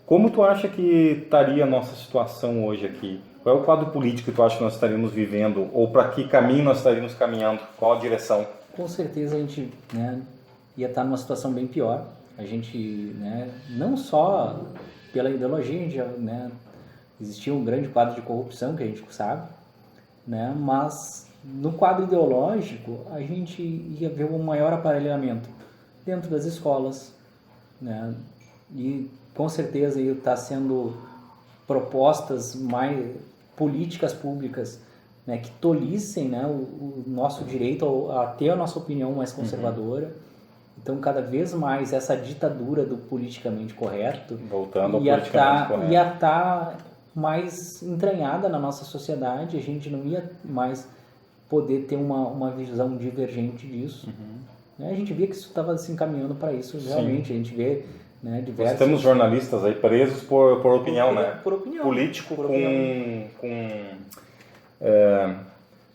A: Como tu acha que estaria a nossa situação hoje aqui? Qual é o quadro político que tu acha que nós estaríamos vivendo? Ou para que caminho nós estaríamos caminhando? Qual a direção?
B: Com certeza a gente, né, ia estar numa situação bem pior. A gente, né, não só pela ideologia, né, existia um grande quadro de corrupção que a gente sabe, né, mas no quadro ideológico a gente ia ver um maior aparelhamento dentro das escolas, né, e com certeza ia estar sendo propostas mais políticas públicas, né, que tolhissem, né, o nosso direito a ter a nossa opinião mais conservadora. Então, cada vez mais essa ditadura do politicamente correto
A: voltando ao politicamente correto
B: ia estar mais entranhada na nossa sociedade. A gente não ia mais poder ter uma visão divergente disso. A gente via que isso estava se encaminhando para isso, realmente. A gente vê, né, diversos...
A: Nós temos jornalistas aí presos por opinião, né?
B: Por opinião.
A: Político
B: por
A: opinião.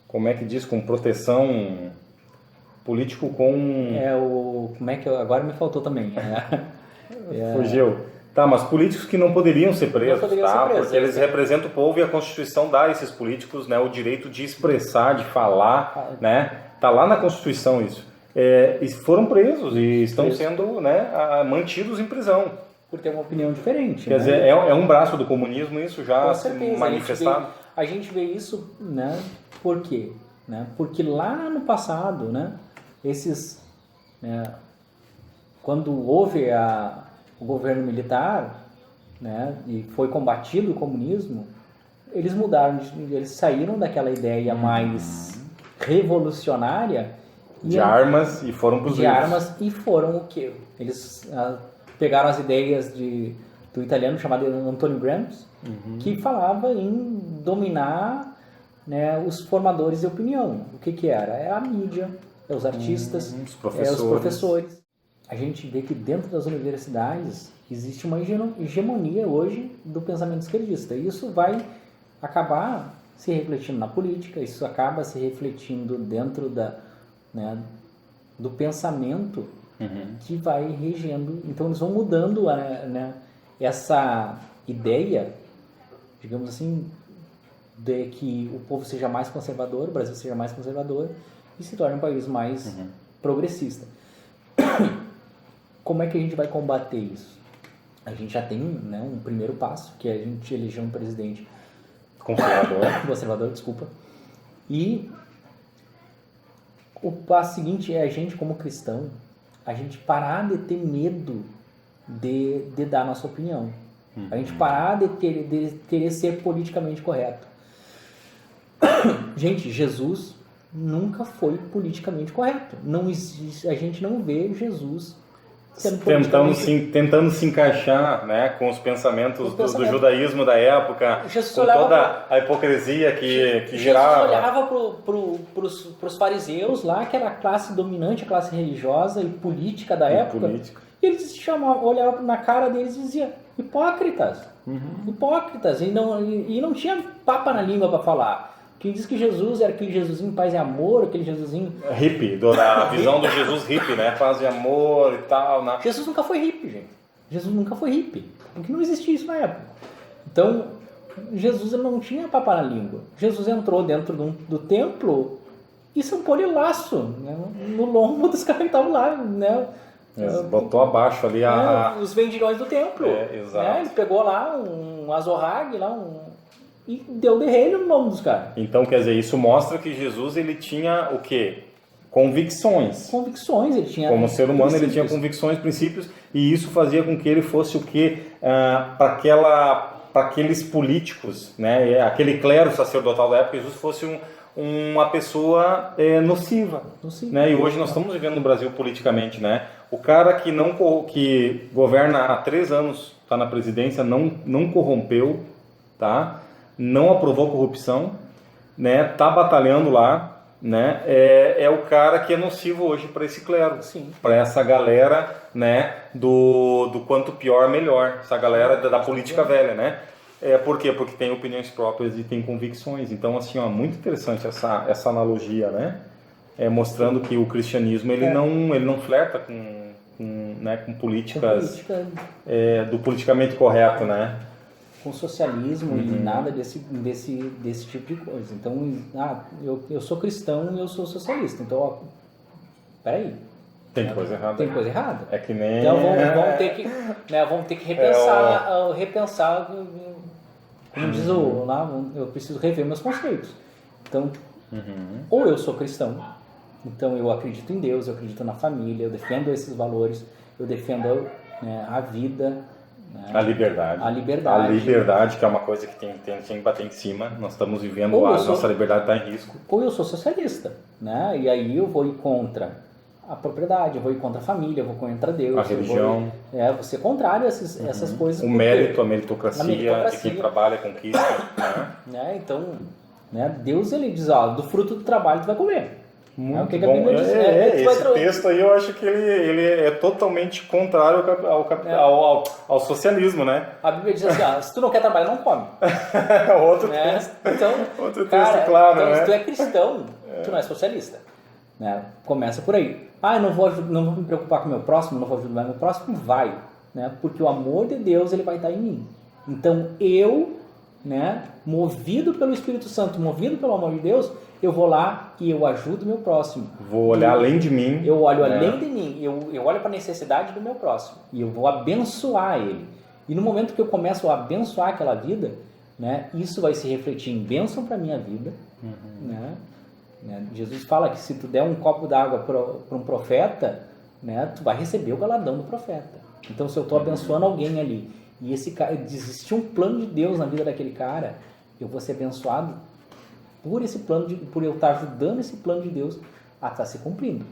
A: Como é que diz? Com proteção... Político com...
B: Como é que... Agora me faltou também.
A: Fugiu. Tá, mas políticos que não poderiam ser presos, porque eles representam o povo e a Constituição dá a esses políticos, né, o direito de expressar, de falar, né? Tá lá na Constituição isso. E foram presos e estão sendo, né, mantidos em prisão.
B: Por ter uma opinião diferente.
A: Quer dizer, é um braço do comunismo isso já manifestado?
B: A gente vê isso, né? Por quê? Né? Porque lá no passado, né, quando houve o governo militar, né, e foi combatido o comunismo, eles mudaram, eles saíram daquela ideia mais revolucionária
A: de armas e foram para os livros.
B: De armas e foram o quê? Eles pegaram as ideias do italiano chamado Antonio Gramsci, que falava em dominar, né, os formadores de opinião. O que era? É a mídia, é os artistas, os professores. A gente vê que dentro das universidades existe uma hegemonia hoje do pensamento esquerdista. E isso vai acabar se refletindo na política, isso acaba se refletindo dentro do pensamento que vai regendo. Então eles vão mudando, né, essa ideia, digamos assim, de que o povo seja mais conservador, o Brasil seja mais conservador e se torne um país mais progressista. Como é que a gente vai combater isso? A gente já tem, né, um primeiro passo, que é a gente eleger um presidente conservador, desculpa. E o passo seguinte é a gente, como cristão, a gente parar de ter medo de dar nossa opinião. A gente parar de querer ser politicamente correto. Gente, Jesus nunca foi politicamente correto. Não existe, a gente não vê Jesus sendo
A: tentando se encaixar, né, com os pensamentos do judaísmo da época, Jesus com toda a hipocrisia que girava.
B: Jesus olhava para os fariseus lá, que era a classe dominante, a classe religiosa e política da época, e eles olhavam na cara deles e diziam: hipócritas, hipócritas, e não tinha papa na língua para falar. Quem diz que Jesus era aquele Jesusinho paz e amor, aquele Jesusinho...
A: Hippie, da visão do Jesus hippie, né? Paz e amor e tal. Né?
B: Jesus nunca foi hippie, gente. Jesus nunca foi hippie. Porque não existia isso na época. Então, Jesus não tinha papa na língua. Jesus entrou dentro do templo e sampou-lhe laço, né, no lombo dos caras que estavam lá, né?
A: Botou abaixo ali
B: os vendilhões do templo.
A: Exato.
B: Né? Ele pegou lá um azorrague, e deu derreio no nome dos caras.
A: Então, quer dizer, isso mostra que Jesus, ele tinha o quê? Convicções.
B: Convicções, ele tinha...
A: Como ser humano, ele tinha convicções, princípios, e isso fazia com que ele fosse o quê? Para aqueles políticos, né? Aquele clero sacerdotal da época, Jesus fosse uma pessoa nociva. Né? E hoje nós estamos vivendo no Brasil politicamente, né? O cara que governa há 3 anos, está na presidência, não corrompeu, tá? Não aprovou corrupção, né? Tá batalhando lá, né, é o cara que é nocivo hoje para esse clero, para essa galera, né, do quanto pior melhor, essa galera da política velha, né? Por quê? Porque tem opiniões próprias e tem convicções. Então, assim, ó, muito interessante essa analogia, né? Mostrando que o cristianismo ele não flerta com políticas do politicamente correto, né?
B: Com socialismo e nada desse tipo de coisa. Então, eu sou cristão e eu sou socialista. Então, ó, peraí.
A: Tem coisa errada.
B: Tem coisa errada.
A: É que nem...
B: Então, vamos ter que repensar, como diz lá, eu preciso rever meus conceitos. Então, ou eu sou cristão, então eu acredito em Deus, eu acredito na família, eu defendo esses valores, eu defendo a vida, né? A liberdade.
A: A liberdade, que é uma coisa que tem que bater em cima. Nós estamos vivendo nossa liberdade está em risco.
B: Ou eu sou socialista, né? E aí eu vou ir contra a propriedade, eu vou ir contra a família, eu vou contra Deus.
A: A religião.
B: Vou ser contrário a essas coisas.
A: O mérito, a meritocracia de quem trabalha, conquista.
B: Né? Então, né, Deus ele diz, do fruto do trabalho tu vai comer.
A: Muito o que bom. A Bíblia diz, esse texto aí eu acho que ele é totalmente contrário ao socialismo, né?
B: A Bíblia diz assim, se tu não quer trabalhar, não come.
A: Outro texto.
B: Então,
A: outro texto, claro,
B: então,
A: né?
B: Se tu é cristão, tu não é socialista. Né? Começa por aí. Eu não vou me preocupar com o meu próximo, não vou ajudar o meu próximo, vai. Né? Porque o amor de Deus ele vai estar em mim. Então eu, né, movido pelo Espírito Santo, movido pelo amor de Deus, eu vou lá e eu ajudo o meu próximo.
A: Vou olhar além de mim.
B: Eu olho além de mim. Eu olho para a necessidade do meu próximo. E eu vou abençoar ele. E no momento que eu começo a abençoar aquela vida, né, isso vai se refletir em bênção para a minha vida. Né? Jesus fala que se tu der um copo d'água para um profeta, né, tu vai receber o galardão do profeta. Então, se eu estou abençoando alguém ali, e esse cara, existe um plano de Deus na vida daquele cara, eu vou ser abençoado por esse plano, por eu estar ajudando esse plano de Deus a estar se cumprindo.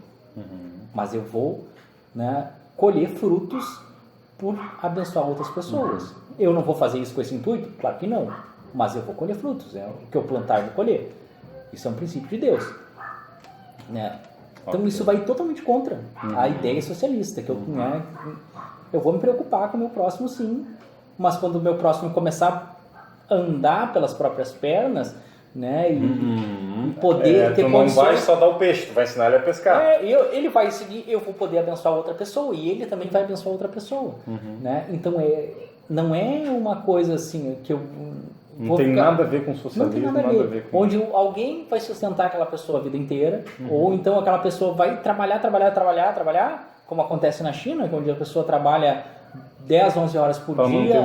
B: Mas eu vou, né, colher frutos por abençoar outras pessoas. Eu não vou fazer isso com esse intuito? Claro que não. Mas eu vou colher frutos. O que eu plantar, eu vou colher. Isso é um princípio de Deus. Né? Então isso vai totalmente contra a ideia socialista. Que eu vou me preocupar com o meu próximo, sim. Mas quando o meu próximo começar a andar pelas próprias pernas, né, e poder ter
A: tu não
B: condições...
A: vai só dar o peixe, tu vai ensinar ele a pescar.
B: Ele vai seguir, eu vou poder abençoar outra pessoa e ele também vai abençoar outra pessoa. Né? Então não é uma coisa assim que eu...
A: Não tem nada a ver com socialismo,
B: não tem nada a ver com... Onde alguém vai sustentar aquela pessoa a vida inteira, ou então aquela pessoa vai trabalhar, como acontece na China, onde a pessoa trabalha 10, 11 horas por dia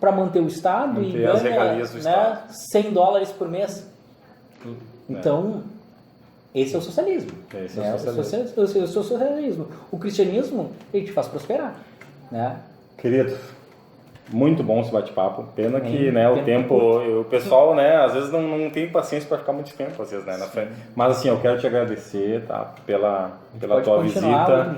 B: para manter o Estado e
A: as regalias do Estado.
B: $100 por mês. Então, esse é o socialismo.
A: Esse é o
B: socialismo. O cristianismo, ele te faz prosperar. Né?
A: Querido, muito bom esse bate-papo. Pena que o pessoal, né, às vezes não tem paciência para ficar muito tempo, às vezes, né, na frente. Mas assim, eu quero te agradecer, tá, pela tua visita.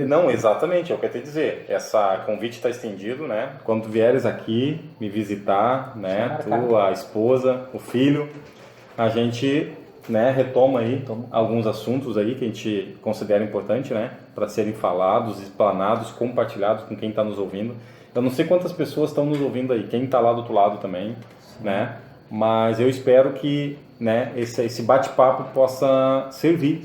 A: Não, exatamente, eu quero te dizer, essa convite está estendido, né? Quando tu vieres aqui me visitar, né, tu, a esposa, o filho, a gente, né, retoma aí alguns assuntos aí que a gente considera importante, né, para serem falados, explanados, compartilhados com quem está nos ouvindo. Eu não sei quantas pessoas estão nos ouvindo aí, quem está lá do outro lado também, né? Mas eu espero que, né, esse bate-papo possa servir,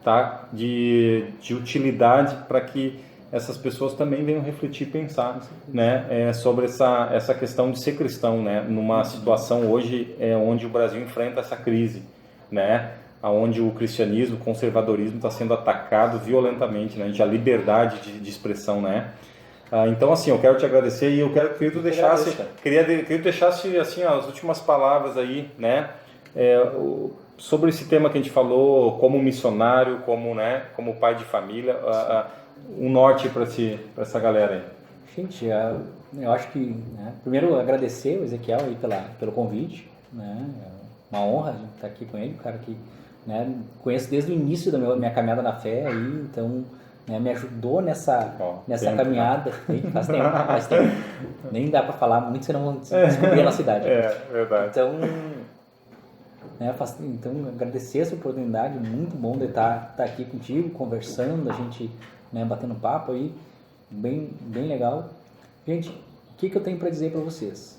A: tá? De utilidade para que essas pessoas também venham refletir e pensar, né, sobre essa questão de ser cristão, né? Numa situação hoje onde o Brasil enfrenta essa crise, né? Onde o cristianismo, o conservadorismo está sendo atacado violentamente, né? A liberdade de expressão, né? Então, assim, eu quero te agradecer e queria que tu deixasse assim, as últimas palavras aí, né, sobre esse tema que a gente falou, como missionário, como pai de família, um norte para essa galera aí.
B: Gente, eu acho que, né, primeiro agradecer o Ezequiel aí pelo convite, né, é uma honra a gente estar aqui com ele, um cara que, né, conheço desde o início da minha caminhada na fé aí, então... Né, me ajudou nessa caminhada. Faz tempo. Nem dá para falar muito, senão vão descobrir a nossa idade.
A: Verdade.
B: Então, né? Então, agradecer essa oportunidade, muito bom de estar aqui contigo, conversando, a gente, né, batendo papo aí, bem legal. Gente, o que eu tenho para dizer para vocês?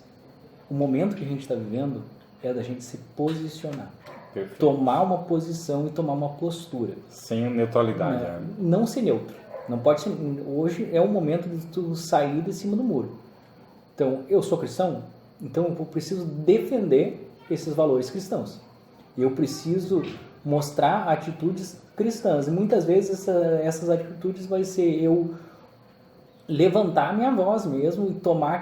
B: O momento que a gente está vivendo é da gente se posicionar.
A: Perfeito.
B: Tomar uma posição e tomar uma postura.
A: Sem neutralidade.
B: Né? Não ser neutro. Não pode ser, hoje é o momento de tu sair de cima do muro. Então, eu sou cristão, então eu preciso defender esses valores cristãos. Eu preciso mostrar atitudes cristãs. E muitas vezes essas atitudes vai ser eu levantar a minha voz mesmo e tomar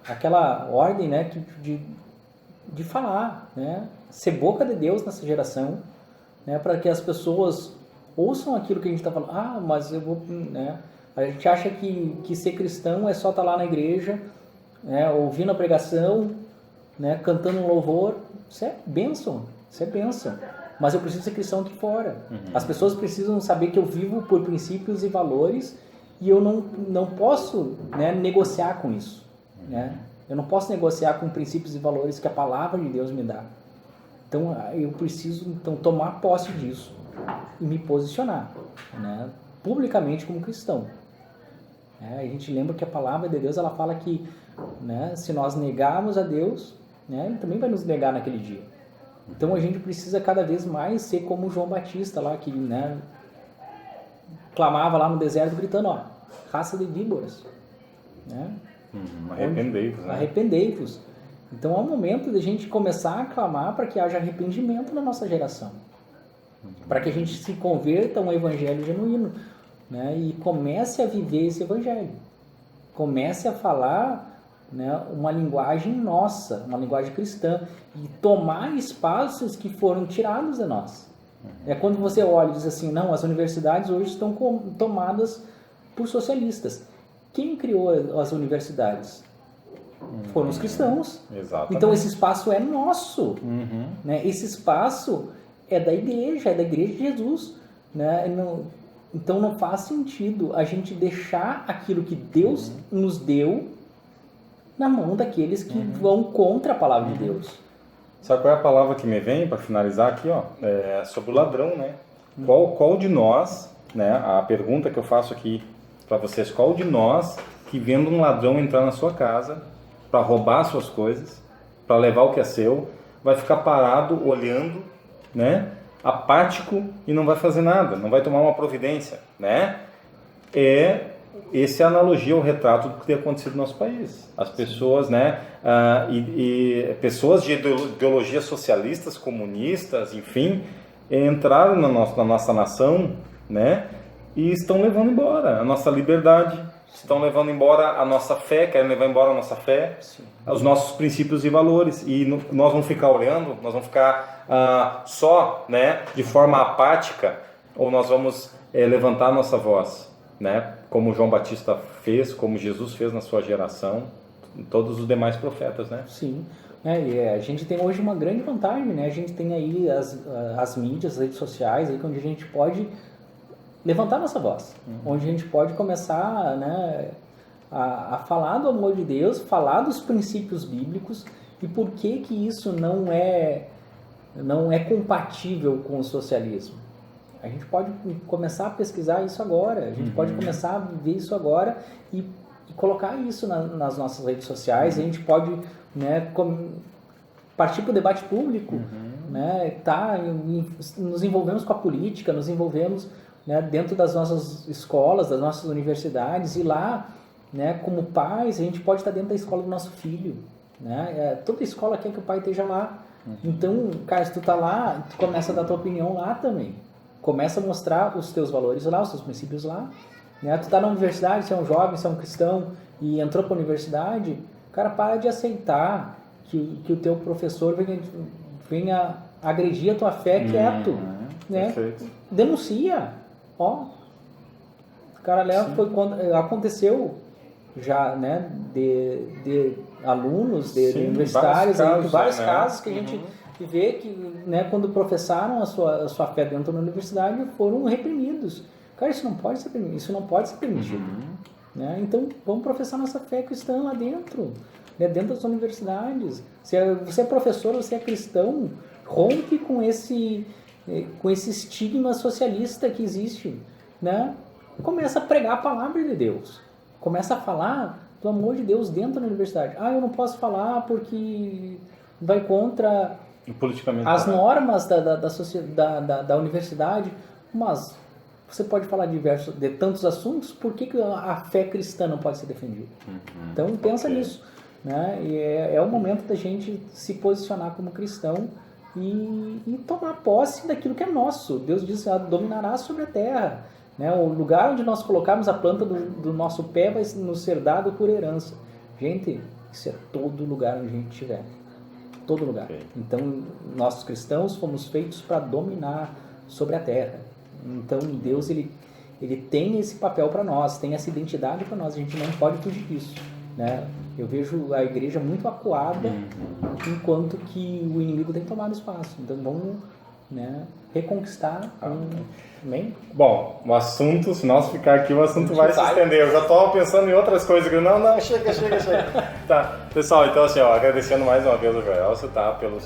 B: aquela ordem, né, de falar, né, ser boca de Deus nessa geração, né, para que as pessoas ouçam aquilo que a gente está falando. Mas eu vou, né, a gente acha que ser cristão é só estar lá na igreja, né, ouvindo a pregação, né, cantando um louvor. Isso é bênção, mas eu preciso ser cristão aqui fora. As pessoas precisam saber que eu vivo por princípios e valores e eu não posso, né, negociar com isso, né? Eu não posso negociar com princípios e valores que a palavra de Deus me dá. Então, eu preciso tomar posse disso e me posicionar, né, publicamente como cristão. A gente lembra que a palavra de Deus, ela fala que, né, se nós negarmos a Deus, né, Ele também vai nos negar naquele dia. Então, a gente precisa cada vez mais ser como João Batista lá, que, né, clamava lá no deserto gritando, raça de víboras, né?
A: Arrependei-vos, né?
B: Arrependei-vos. Então, é o momento de a gente começar a clamar para que haja arrependimento na nossa geração. Para que a gente se converta a um evangelho genuíno, né? E comece a viver esse evangelho. Comece a falar, né, uma linguagem nossa, uma linguagem cristã. E tomar espaços que foram tirados de nós. É quando você olha e diz assim, não, as universidades hoje estão tomadas por socialistas. Quem criou as universidades? Foram os cristãos.
A: Exatamente.
B: Então esse espaço é nosso. Né? Esse espaço é da igreja de Jesus. Né? Então não faz sentido a gente deixar aquilo que Deus nos deu na mão daqueles que vão contra a palavra de Deus.
A: Sabe qual é a palavra que me vem para finalizar aqui? É sobre o ladrão, né? Qual de nós, né? A pergunta que eu faço aqui para vocês, qual de nós que vendo um ladrão entrar na sua casa para roubar suas coisas, para levar o que é seu, vai ficar parado olhando, né? Apático e não vai fazer nada, não vai tomar uma providência, né? Essa é a analogia, o retrato do que tem acontecido no nosso país. As pessoas, né, pessoas de ideologias socialistas, comunistas, enfim, entraram na nossa nação, né, e estão levando embora a nossa liberdade, estão levando embora a nossa fé, querem levar embora a nossa fé, os nossos princípios e valores. E nós vamos ficar olhando, nós vamos ficar só, né, de forma apática, ou nós vamos levantar a nossa voz, né, como João Batista fez, como Jesus fez na sua geração, todos os demais profetas, né?
B: Sim. E a gente tem hoje uma grande vantagem, né? A gente tem aí as mídias, as redes sociais, aí, onde a gente pode levantar nossa voz, onde a gente pode começar, né, a falar do amor de Deus, falar dos princípios bíblicos e por que isso não é compatível com o socialismo. A gente pode começar a pesquisar isso agora, a gente pode começar a ver isso agora e colocar isso nas nossas redes sociais. A gente pode, né, partir para o debate público, né, nos envolvemos com a política, nos envolvemos, né, dentro das nossas escolas, das nossas universidades, e lá, né, como pais, a gente pode estar dentro da escola do nosso filho. Né? Toda escola quer que o pai esteja lá. Então, cara, se tu está lá, tu começa a dar tua opinião lá também. Começa a mostrar os teus valores lá, os teus princípios lá. Né? Tu está na universidade, você é um jovem, você é um cristão e entrou para a universidade, cara, para de aceitar que o teu professor venha agredir a tua fé quieto. Né? Denuncia. O cara foi quando aconteceu já, né, de alunos, de universitários, vários casos que a gente vê que, né, quando professaram a sua fé dentro da universidade, foram reprimidos. Cara, isso não pode ser permitido. Né? Então, vamos professar nossa fé cristã lá dentro, né, dentro das universidades. Se você é professor, você é cristão, rompe com esse estigma socialista que existe, né? Começa a pregar a palavra de Deus, começa a falar do amor de Deus dentro da universidade. Eu não posso falar porque vai contra as normas da universidade, mas você pode falar de tantos assuntos, por que a fé cristã não pode ser defendida? Então pensa nisso, né? E é o momento da gente se posicionar como cristão e tomar posse daquilo que é nosso. Deus diz: dominará sobre a terra, né? O lugar onde nós colocarmos a planta do nosso pé vai nos ser dado por herança. Gente, isso é todo lugar onde a gente estiver, todo lugar. Então nós cristãos fomos feitos para dominar sobre a terra. Então Deus ele tem esse papel para nós, tem essa identidade para nós, a gente não pode fugir disso, né? Eu vejo a igreja muito acuada, enquanto que o inimigo tem tomado espaço. Então vamos, né, reconquistar. Amém?
A: Bom, o assunto, se nós ficar aqui, o assunto vai se estender. Eu já estou pensando em outras coisas. Não, chega. Tá, pessoal, então assim, agradecendo mais uma vez o Joelson, tá, pela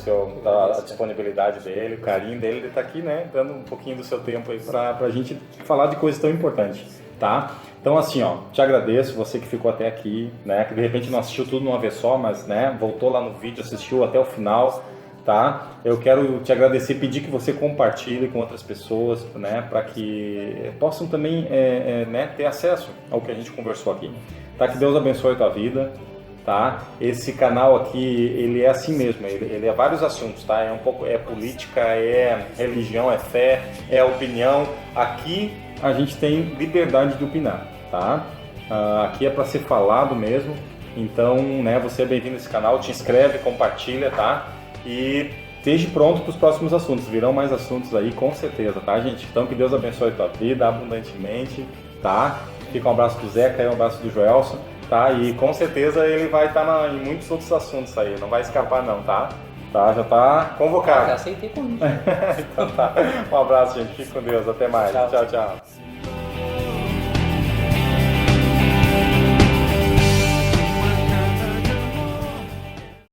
A: disponibilidade dele, o carinho dele de estar aqui, né, dando um pouquinho do seu tempo aí pra gente falar de coisas tão importantes, tá? Então assim, te agradeço, você que ficou até aqui, né, que de repente não assistiu tudo numa vez só, mas, né, voltou lá no vídeo, assistiu até o final. Tá? Eu quero te agradecer, pedir que você compartilhe com outras pessoas, né, para que possam também né, ter acesso ao que a gente conversou aqui. Tá? Que Deus abençoe a tua vida. Tá? Esse canal aqui, ele é assim mesmo, ele é vários assuntos, tá? É política, é religião, é fé, é opinião. Aqui a gente tem liberdade de opinar, tá? Aqui é para ser falado mesmo. Então, né, você é bem-vindo a esse canal, te inscreve, compartilha, tá? E esteja pronto para os próximos assuntos. Virão mais assuntos aí, com certeza, tá, gente? Então, que Deus abençoe a tua vida abundantemente, tá? Fica um abraço do Zeca e um abraço do Joelson, tá? E com certeza ele vai estar em muitos outros assuntos aí. Não vai escapar não, tá? Já tá convocado.
B: Já aceitei convite.
A: Então tá. Um abraço, gente. Fique com Deus. Até mais. Tchau.